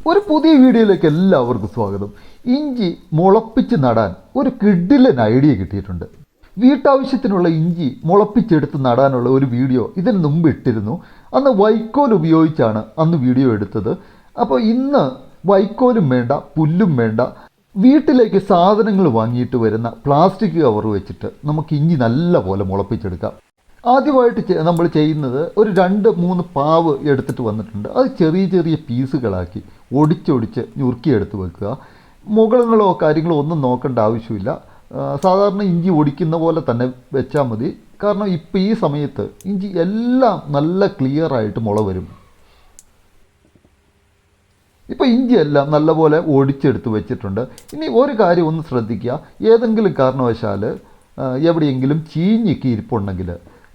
ഒരു പുതിയ വീഡിയോയിലേക്ക് എല്ലാവർക്കും സ്വാഗതം. ഇഞ്ചി മുളപ്പിച്ച് നടാൻ ഒരു കിഡിലൻ ഐഡിയ കിട്ടിയിട്ടുണ്ട്. വീട്ടാവശ്യത്തിനുള്ള ഇഞ്ചി മുളപ്പിച്ചെടുത്ത് നടാനുള്ള ഒരു വീഡിയോ ഇതിന് മുമ്പ് ഇട്ടിരുന്നു. അന്ന് വൈക്കോൽ ഉപയോഗിച്ചാണ് അന്ന് വീഡിയോ എടുത്തത്. അപ്പോൾ ഇന്ന് വൈക്കോലും വേണ്ട, പുല്ലും വേണ്ട, വീട്ടിലേക്ക് സാധനങ്ങൾ വാങ്ങിയിട്ട് വരുന്ന പ്ലാസ്റ്റിക് കവർ വെച്ചിട്ട് നമുക്ക് ഇഞ്ചി നല്ല പോലെ മുളപ്പിച്ചെടുക്കാം. ആദ്യമായിട്ട് നമ്മൾ ചെയ്യുന്നത് ഒരു 2-3 പാവ് എടുത്തിട്ട് വന്നിട്ടുണ്ട്. അത് ചെറിയ ചെറിയ പീസുകളാക്കി ഒടിച്ചൊടിച്ച് ഞുറുക്കിയെടുത്ത് വെക്കുക. മുകളങ്ങളോ കാര്യങ്ങളോ ഒന്നും നോക്കേണ്ട ആവശ്യമില്ല. സാധാരണ ഇഞ്ചി ഒടിക്കുന്ന പോലെ തന്നെ വെച്ചാൽ മതി. കാരണം ഇപ്പോൾ ഈ സമയത്ത് ഇഞ്ചി എല്ലാം നല്ല ക്ലിയറായിട്ട് മുള വരും. ഇപ്പോൾ ഇഞ്ചിയെല്ലാം നല്ലപോലെ ഒടിച്ചെടുത്ത് വെച്ചിട്ടുണ്ട്. ഇനി ഒരു കാര്യം ഒന്ന് ശ്രദ്ധിക്കുക. ഏതെങ്കിലും കാരണവശാൽ എവിടെയെങ്കിലും ചീഞ്ഞിക്ക് ഇരിപ്പുണ്ടെങ്കിൽ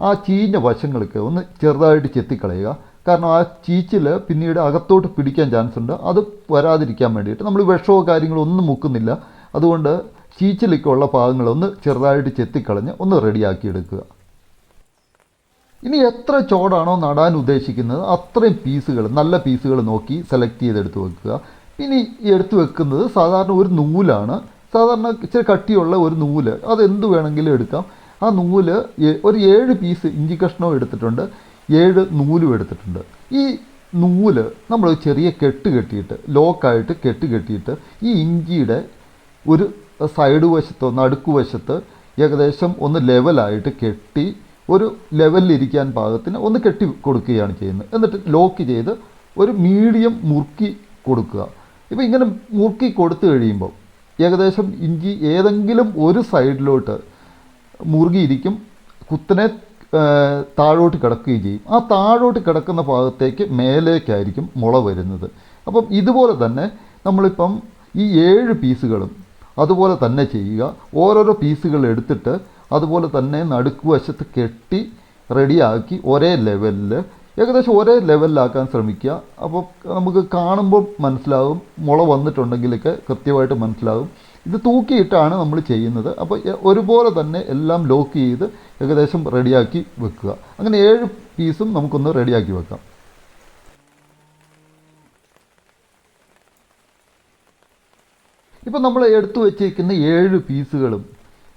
ആ ചീഞ്ഞ വശങ്ങൾക്ക് ഒന്ന് ചെറുതായിട്ട് ചെത്തിക്കളയുക. കാരണം ആ ചീച്ചിൽ പിന്നീട് അകത്തോട്ട് പിടിക്കാൻ ചാൻസ് ഉണ്ട്. അത് വരാതിരിക്കാൻ വേണ്ടിയിട്ട് നമ്മൾ വിഷമോ കാര്യങ്ങളോ ഒന്നും മുക്കുന്നില്ല. അതുകൊണ്ട് ചീച്ചിലേക്കുള്ള ഭാഗങ്ങളൊന്ന് ചെറുതായിട്ട് ചെത്തിക്കളഞ്ഞ് ഒന്ന് റെഡിയാക്കി എടുക്കുക. ഇനി എത്ര ചോടാണോ നടാൻ ഉദ്ദേശിക്കുന്നത് അത്രയും പീസുകൾ, നല്ല പീസുകൾ നോക്കി സെലക്ട് ചെയ്തെടുത്ത് വെക്കുക. ഇനി എടുത്ത് വെക്കുന്നത് സാധാരണ ഒരു നൂലാണ്. സാധാരണ ഇച്ചിരി കട്ടിയുള്ള ഒരു നൂല്, അതെന്ത് വേണമെങ്കിലും എടുക്കാം. ആ നൂല് ഒരു 7 പീസ് ഇഞ്ചി കഷ്ണവും എടുത്തിട്ടുണ്ട്, 7 നൂലും എടുത്തിട്ടുണ്ട്. ഈ നൂല് നമ്മൾ ചെറിയ കെട്ട് കെട്ടിയിട്ട്, ലോക്കായിട്ട് കെട്ട് കെട്ടിയിട്ട് ഈ ഇഞ്ചിയുടെ ഒരു സൈഡ് വശത്തോ നടുക്കുവശത്ത് ഏകദേശം ഒന്ന് ലെവലായിട്ട് കെട്ടി ഒരു ലെവലിലിരിക്കാൻ പാകത്തിന് ഒന്ന് കെട്ടി കൊടുക്കുകയാണ് ചെയ്യുന്നത്. എന്നിട്ട് ലോക്ക് ചെയ്ത് ഒരു മീഡിയം മുറുക്കി കൊടുക്കുക. ഇപ്പോൾ ഇങ്ങനെ മുറുക്കി കൊടുത്തു കഴിയുമ്പോൾ ഏകദേശം ഇഞ്ചി ഏതെങ്കിലും ഒരു സൈഡിലോട്ട് മുറുകിയിരിക്കും, കുത്തനെ താഴോട്ട് കിടക്കുകയും ചെയ്യും. ആ താഴോട്ട് കിടക്കുന്ന ഭാഗത്തേക്ക് മേലേക്കായിരിക്കും മുള വരുന്നത്. അപ്പം ഇതുപോലെ തന്നെ നമ്മളിപ്പം ഈ 7 പീസുകളും അതുപോലെ തന്നെ ചെയ്യുക. ഓരോരോ പീസുകൾ എടുത്തിട്ട് അതുപോലെ തന്നെ നടുക്കുവശത്ത് കെട്ടി റെഡിയാക്കി ഒരേ ലെവലിൽ, ഏകദേശം ഒരേ ലെവലിലാക്കാൻ ശ്രമിക്കുക. അപ്പോൾ നമുക്ക് കാണുമ്പോൾ മനസ്സിലാകും, മുള വന്നിട്ടുണ്ടെങ്കിലൊക്കെ കൃത്യമായിട്ട് മനസ്സിലാകും. ഇത് തൂക്കിയിട്ടാണ് നമ്മൾ ചെയ്യുന്നത്. അപ്പോൾ ഒരുപോലെ തന്നെ എല്ലാം ലോക്ക് ചെയ്ത് ഏകദേശം റെഡിയാക്കി വെക്കുക. അങ്ങനെ 7 പീസും നമുക്കൊന്ന് റെഡിയാക്കി വെക്കാം. ഇപ്പോൾ നമ്മൾ എടുത്തു വെച്ചിരിക്കുന്ന 7 പീസുകളും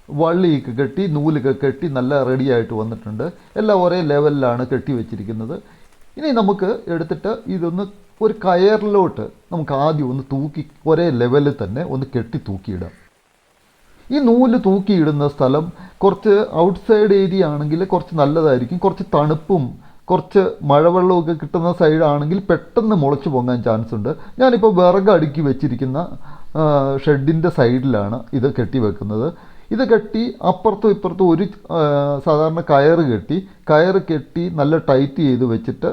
വള്ളിയൊക്കെ കെട്ടി നൂലൊക്കെ കെട്ടി നല്ല റെഡിയായിട്ട് വന്നിട്ടുണ്ട്. എല്ലാം ഒരേ ലെവലിലാണ് കെട്ടി വെച്ചിരിക്കുന്നത്. ഇനി നമുക്ക് എടുത്തിട്ട് ഇതൊന്ന് ഒരു കയറിലോട്ട് നമുക്ക് ആദ്യം ഒന്ന് തൂക്കി ഒരേ ലെവലിൽ തന്നെ ഒന്ന് കെട്ടി തൂക്കിയിടാം. ഈ നൂല് തൂക്കിയിടുന്ന സ്ഥലം കുറച്ച് ഔട്ട്സൈഡ് ഏരിയ ആണെങ്കിൽ കുറച്ച് നല്ലതായിരിക്കും. കുറച്ച് തണുപ്പും കുറച്ച് മഴവെള്ളമൊക്കെ കിട്ടുന്ന സൈഡാണെങ്കിൽ പെട്ടെന്ന് മുളച്ച് പൊങ്ങാൻ ചാൻസ് ഉണ്ട്. ഞാനിപ്പോൾ വിറക് അടുക്കി വെച്ചിരിക്കുന്ന ഷെഡിൻ്റെ സൈഡിലാണ് ഇത് കെട്ടി വെക്കുന്നത്. ഇത് കെട്ടി അപ്പുറത്തും ഇപ്പുറത്തും ഒരു സാധാരണ കയറ് കെട്ടി നല്ല ടൈറ്റ് ചെയ്ത് വെച്ചിട്ട്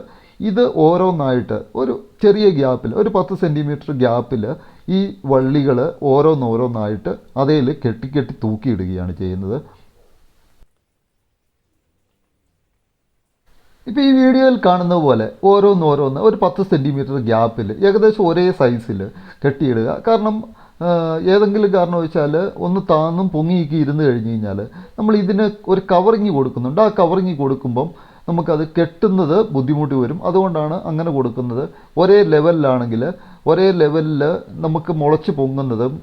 ഇത് ഓരോന്നായിട്ട് ഒരു ചെറിയ ഗ്യാപ്പിൽ, ഒരു 10 സെൻറ്റിമീറ്റർ ഗ്യാപ്പിൽ ഈ വള്ളികൾ ഓരോന്നോരോന്നായിട്ട് അതേൽ കെട്ടി തൂക്കിയിടുകയാണ് ചെയ്യുന്നത്. ഇപ്പോൾ ഈ വീഡിയോയിൽ കാണുന്ന പോലെ ഓരോന്ന് ഒരു 10 സെൻറ്റിമീറ്റർ ഗ്യാപ്പിൽ ഏകദേശം ഒരേ സൈസിൽ കെട്ടിയിടുക. കാരണം ഏതെങ്കിലും കാരണവശാൽ ഒന്ന് താന്നും പൊങ്ങിയൊക്കെ ഇരുന്ന് കഴിഞ്ഞ് കഴിഞ്ഞാൽ നമ്മൾ ഇതിന് ഒരു കവറിങ് കൊടുക്കുന്നുണ്ട്. ആ കവറിങ് കൊടുക്കുമ്പം നമുക്കത് കെട്ടുന്നത് ബുദ്ധിമുട്ട് വരും. അതുകൊണ്ടാണ് അങ്ങനെ കൊടുക്കുന്നത്. ഒരേ ലെവലിലാണെങ്കിൽ ഒരേ ലെവലിൽ നമുക്ക് മുളച്ച് പൊങ്ങുന്നതും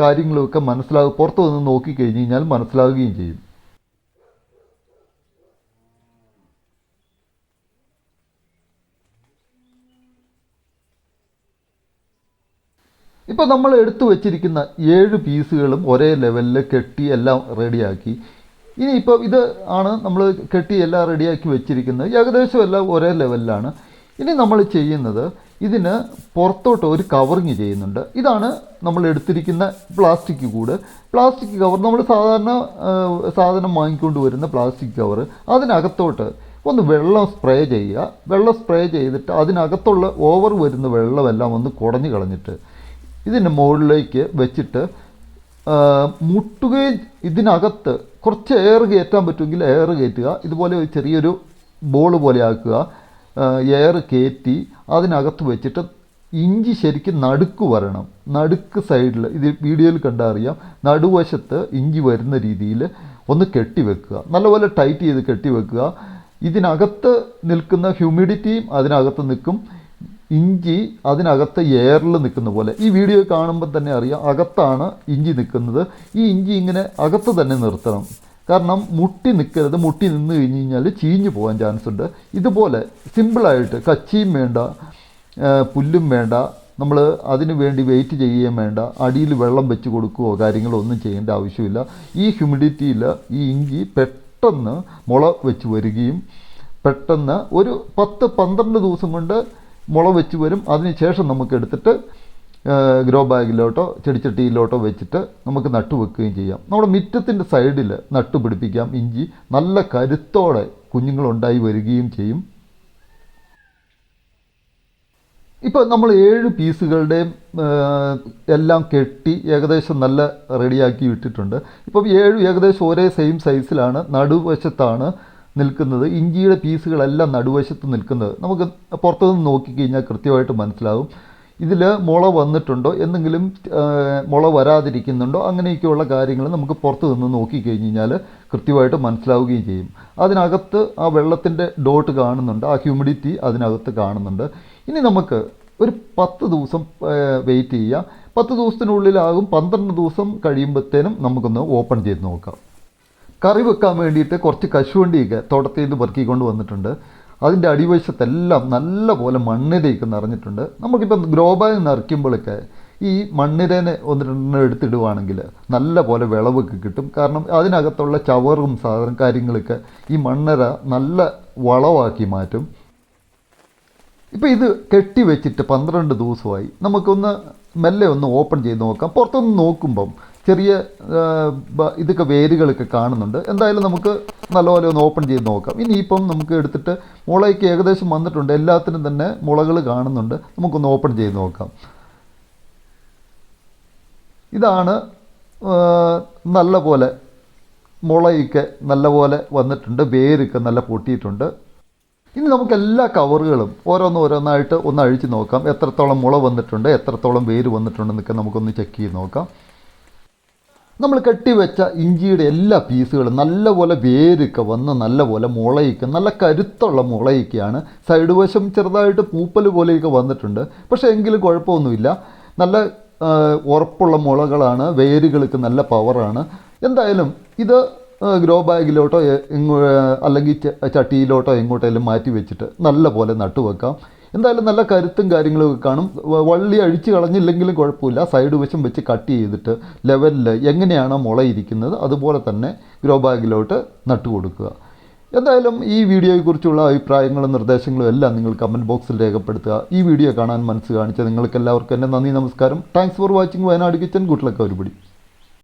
കാര്യങ്ങളുമൊക്കെ പുറത്തു നിന്ന് നോക്കിക്കഴിഞ്ഞ് കഴിഞ്ഞാൽ മനസ്സിലാവുകയും ചെയ്യും. ഇപ്പോൾ നമ്മൾ എടുത്തു വച്ചിരിക്കുന്ന 7 പീസുകളും ഒരേ ലെവലിൽ കെട്ടി എല്ലാം റെഡിയാക്കി. ഇനിയിപ്പോൾ ഇത് ആണ് നമ്മൾ കെട്ടി എല്ലാം റെഡിയാക്കി വെച്ചിരിക്കുന്നത്. ഏകദേശം എല്ലാം ഒരേ ലെവലിലാണ്. ഇനി നമ്മൾ ചെയ്യുന്നത് ഇതിന് പുറത്തോട്ട് ഒരു കവറിങ് ചെയ്യുന്നുണ്ട്. ഇതാണ് നമ്മൾ എടുത്തിരിക്കുന്ന പ്ലാസ്റ്റിക് കൂട്. പ്ലാസ്റ്റിക് കവർ നമ്മൾ സാധനം വാങ്ങിക്കൊണ്ട് വരുന്ന പ്ലാസ്റ്റിക് കവർ, അതിനകത്തോട്ട് ഒന്ന് വെള്ളം സ്പ്രേ ചെയ്യുക. വെള്ളം സ്പ്രേ ചെയ്തിട്ട് അതിനകത്തുള്ള ഓവർ വരുന്ന വെള്ളമെല്ലാം ഒന്ന് കുടഞ്ഞു കളഞ്ഞിട്ട് ഇതിൻ്റെ മുകളിലേക്ക് വെച്ചിട്ട് മുട്ടുകയും ഇതിനകത്ത് കുറച്ച് എയർ കയറ്റാൻ പറ്റുമെങ്കിൽ എയർ കയറ്റുക. ഇതുപോലെ ഒരു ചെറിയൊരു ബോൾ പോലെ ആക്കുക. എയർ കയറ്റി അതിനകത്ത് വെച്ചിട്ട് ഇഞ്ചി ശരിക്കും നടുക്ക് വരണം. നടുക്ക് സൈഡിൽ, ഇത് വീഡിയോയിൽ കണ്ടാൽ അറിയാം, നടുവശത്ത് ഇഞ്ചി വരുന്ന രീതിയിൽ ഒന്ന് കെട്ടി വെക്കുക. നല്ലപോലെ ടൈറ്റ് ചെയ്ത് കെട്ടി വെക്കുക. ഇതിനകത്ത് നിൽക്കുന്ന ഹ്യൂമിഡിറ്റിയും അതിനകത്ത് നിൽക്കും. ഇഞ്ചി അതിനകത്ത് എയറിൽ നിൽക്കുന്ന പോലെ ഈ വീഡിയോ കാണുമ്പോൾ തന്നെ അറിയാം അകത്താണ് ഇഞ്ചി നിൽക്കുന്നത്. ഈ ഇഞ്ചി ഇങ്ങനെ അകത്ത് തന്നെ നിർത്തണം. കാരണം മുട്ടി നിൽക്കരുത്. മുട്ടി നിന്ന് കഴിഞ്ഞ് കഴിഞ്ഞാൽ ചീഞ്ഞു പോകാൻ ചാൻസ് ഉണ്ട്. ഇതുപോലെ സിമ്പിളായിട്ട് കച്ചിയും വേണ്ട, പുല്ലും വേണ്ട, നമ്മൾ അതിനു വേണ്ടി വെയിറ്റ് ചെയ്യുകയും വേണ്ട, അടിയിൽ വെള്ളം വെച്ച് കൊടുക്കുകയോ കാര്യങ്ങളോ ഒന്നും ചെയ്യേണ്ട ആവശ്യമില്ല. ഈ ഹ്യൂമിഡിറ്റിയിൽ ഈ ഇഞ്ചി പെട്ടെന്ന് മുള വെച്ച് വരികയും പെട്ടെന്ന് ഒരു 10-12 ദിവസം കൊണ്ട് മുള വെച്ച് വരും. അതിനുശേഷം നമുക്ക് എടുത്തിട്ട് ഗ്രോ ബാഗിലോട്ടോ ചെടിച്ചട്ടിയിലോട്ടോ വെച്ചിട്ട് നമുക്ക് നട്ടുവെക്കുകയും ചെയ്യാം. നമ്മുടെ മുറ്റത്തിൻ്റെ സൈഡിൽ നട്ടുപിടിപ്പിക്കാം. ഇഞ്ചി നല്ല കരുത്തോടെ കുഞ്ഞുങ്ങളുണ്ടായി വരികയും ചെയ്യും. ഇപ്പോൾ നമ്മൾ 7 പീസുകളുടെയും എല്ലാം കെട്ടി ഏകദേശം നല്ല റെഡിയാക്കി ഇട്ടിട്ടുണ്ട്. ഇപ്പം 7 ഏകദേശം ഒരേ സെയിം സൈസിലാണ്, നടുവശത്താണ് നിൽക്കുന്നത്. ഇഞ്ചിയുടെ പീസുകളെല്ലാം നടുവശത്ത് നിൽക്കുന്നത് നമുക്ക് പുറത്തുനിന്ന് നോക്കിക്കഴിഞ്ഞാൽ കൃത്യമായിട്ട് മനസ്സിലാവും. ഇതിൽ മുള വന്നിട്ടുണ്ടോ, എന്തെങ്കിലും മുള വരാതിരിക്കുന്നുണ്ടോ, അങ്ങനെയൊക്കെയുള്ള കാര്യങ്ങൾ നമുക്ക് പുറത്ത് നിന്ന് നോക്കിക്കഴിഞ്ഞ് കഴിഞ്ഞാൽ കൃത്യമായിട്ട് മനസ്സിലാവുകയും ചെയ്യും. അതിനകത്ത് ആ വെള്ളത്തിൻ്റെ ഡോട്ട് കാണുന്നുണ്ട്, ആ ഹ്യൂമിഡിറ്റി അതിനകത്ത് കാണുന്നുണ്ട്. ഇനി നമുക്ക് ഒരു 10 ദിവസം വെയിറ്റ് ചെയ്യുക. 10 ദിവസത്തിനുള്ളിലാകും. 12 ദിവസം കഴിയുമ്പോഴത്തേനും നമുക്കൊന്ന് ഓപ്പൺ ചെയ്ത് നോക്കാം. കറി വെക്കാൻ വേണ്ടിയിട്ട് കുറച്ച് കശുവണ്ടിയൊക്കെ തോട്ടത്തിൽ നിന്ന് പെറുക്കിക്കൊണ്ട് വന്നിട്ടുണ്ട്. അതിൻ്റെ അടിവശത്തെല്ലാം നല്ല പോലെ മണ്ണിരയൊക്കെ നിറഞ്ഞിട്ടുണ്ട്. നമുക്കിപ്പം ഗ്രോ ബാഗ് നിറയ്ക്കുമ്പോഴൊക്കെ ഈ മണ്ണിരനെ 1-2 എടുത്തിടുവാണെങ്കിൽ നല്ല പോലെ വിളവൊക്കെ കിട്ടും. കാരണം അതിനകത്തുള്ള ചവറും കാര്യങ്ങളൊക്കെ ഈ മണ്ണിര നല്ല വളമാക്കി മാറ്റും. ഇപ്പോൾ ഇത് കെട്ടി വെച്ചിട്ട് 12 ദിവസമായി. നമുക്കൊന്ന് മെല്ലെ ഒന്ന് ഓപ്പൺ ചെയ്ത് നോക്കാം. പുറത്തുനിന്ന് നോക്കുമ്പം ചെറിയ ഇതൊക്കെ വേരുകളൊക്കെ കാണുന്നുണ്ട്. എന്തായാലും നമുക്ക് നല്ലപോലെ ഒന്ന് ഓപ്പൺ ചെയ്ത് നോക്കാം. ഇനിയിപ്പം നമുക്ക് എടുത്തിട്ട് മുളയ്ക്ക് ഏകദേശം വന്നിട്ടുണ്ട്. എല്ലാത്തിനും തന്നെ മുളകൾ കാണുന്നുണ്ട്. നമുക്കൊന്ന് ഓപ്പൺ ചെയ്ത് നോക്കാം. ഇതാണ് നല്ല പോലെ മുളയൊക്കെ നല്ല പോലെ വന്നിട്ടുണ്ട്. വേരൊക്കെ നല്ല പൊട്ടിയിട്ടുണ്ട്. ഇനി നമുക്ക് എല്ലാ കവറുകളും ഓരോന്നായിട്ട് ഒന്ന് അഴിച്ച് നോക്കാം. എത്രത്തോളം മുള വന്നിട്ടുണ്ട്, എത്രത്തോളം വേര് വന്നിട്ടുണ്ടെന്നൊക്കെ നമുക്കൊന്ന് ചെക്ക് ചെയ്ത് നോക്കാം. നമ്മൾ കെട്ടിവെച്ച ഇഞ്ചിയുടെ എല്ലാ പീസുകളും നല്ലപോലെ വേരൊക്കെ വന്ന് നല്ലപോലെ മുളയൊക്കെ നല്ല കരുത്തുള്ള മുളയൊക്കെയാണ്. സൈഡ് വശം ചെറുതായിട്ട് പൂപ്പൽ പോലെയൊക്കെ വന്നിട്ടുണ്ട്. പക്ഷേ എങ്കിലും കുഴപ്പമൊന്നുമില്ല. നല്ല ഉറപ്പുള്ള മുളകളാണ്. വേരുകൾക്ക് നല്ല പവറാണ്. എന്തായാലും ഇത് ഗ്രോ ബാഗിലോട്ടോ അല്ലെങ്കിൽ ചട്ടിയിലോട്ടോ എങ്ങോട്ടെങ്കിലും മാറ്റി വെച്ചിട്ട് നല്ല പോലെ നട്ടുവെക്കാം. എന്തായാലും നല്ല കരുത്തും കാര്യങ്ങളൊക്കെ കാണും. വള്ളി അഴിച്ച് കളഞ്ഞില്ലെങ്കിലും കുഴപ്പമില്ല. സൈഡ് വശം വെച്ച് കട്ട് ചെയ്തിട്ട് ലെവലിൽ എങ്ങനെയാണോ മുളയിരിക്കുന്നത് അതുപോലെ തന്നെ ഗ്രോ ബാഗിലോട്ട് നട്ടു കൊടുക്കുക. എന്തായാലും ഈ വീഡിയോയെക്കുറിച്ചുള്ള അഭിപ്രായങ്ങളും നിർദ്ദേശങ്ങളും എല്ലാം നിങ്ങൾ കമൻറ്റ് ബോക്സിൽ രേഖപ്പെടുത്തുക. ഈ വീഡിയോ കാണാൻ മനസ്സ് കാണിച്ച നിങ്ങൾക്ക് എല്ലാവർക്കും എൻ്റെ നന്ദി, നമസ്കാരം. Thanks for watching Wayanad kitchen. Good luck everybody.